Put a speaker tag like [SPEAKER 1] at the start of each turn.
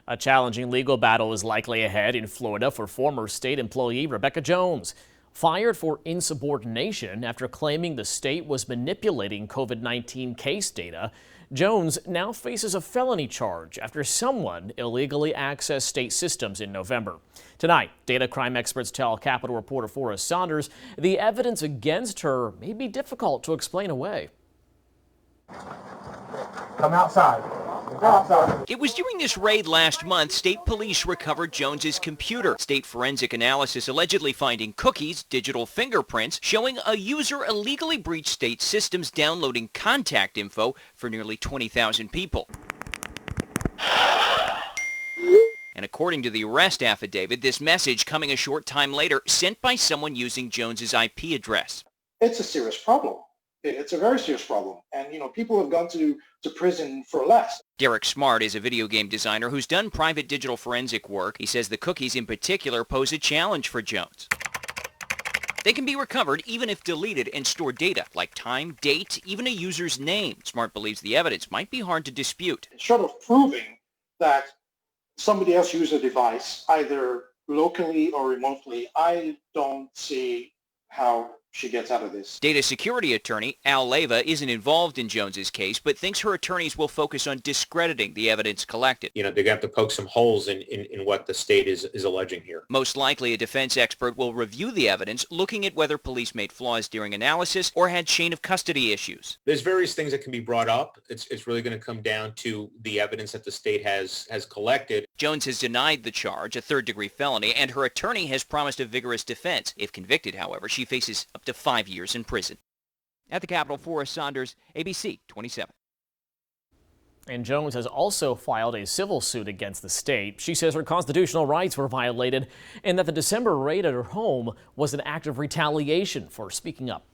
[SPEAKER 1] A challenging legal battle is likely ahead in Florida for former state employee Rebekah Jones, fired for insubordination after claiming the state was manipulating COVID-19 case data. Jones now faces a felony charge after someone illegally accessed state systems in November. Tonight, data crime experts tell Capitol reporter Forrest Saunders the evidence against her may be difficult to explain away.
[SPEAKER 2] Come outside.
[SPEAKER 3] It was during this raid last month state police recovered Jones's computer. State forensic analysis allegedly finding cookies, digital fingerprints, showing a user illegally breached state systems downloading contact info for nearly 20,000 people. And according to the arrest affidavit, this message coming a short time later sent by someone using Jones's IP address.
[SPEAKER 2] It's a serious problem. It's a very serious problem. And, people have gone to prison for less.
[SPEAKER 3] Derek Smart is a video game designer who's done private digital forensic work. He says the cookies in particular pose a challenge for Jones. They can be recovered even if deleted and store data like time, date, even a user's name. Smart believes the evidence might be hard to dispute.
[SPEAKER 2] Short of proving that somebody else used a device, either locally or remotely, I don't see how she gets out of this.
[SPEAKER 3] Data security attorney Al Leyva isn't involved in Jones's case, but thinks her attorneys will focus on discrediting the evidence collected.
[SPEAKER 4] They're going to have to poke some holes in what the state is alleging here.
[SPEAKER 3] Most likely, a defense expert will review the evidence, looking at whether police made flaws during analysis or had chain of custody issues.
[SPEAKER 4] There's various things that can be brought up. It's really going to come down to the evidence that the state has collected.
[SPEAKER 3] Jones has denied the charge, a third-degree felony, and her attorney has promised a vigorous defense. If convicted, however, she faces up to 5 years in prison. At the Capitol, Forrest Saunders, ABC 27.
[SPEAKER 1] And Jones has also filed a civil suit against the state. She says her constitutional rights were violated and that the December raid at her home was an act of retaliation for speaking up.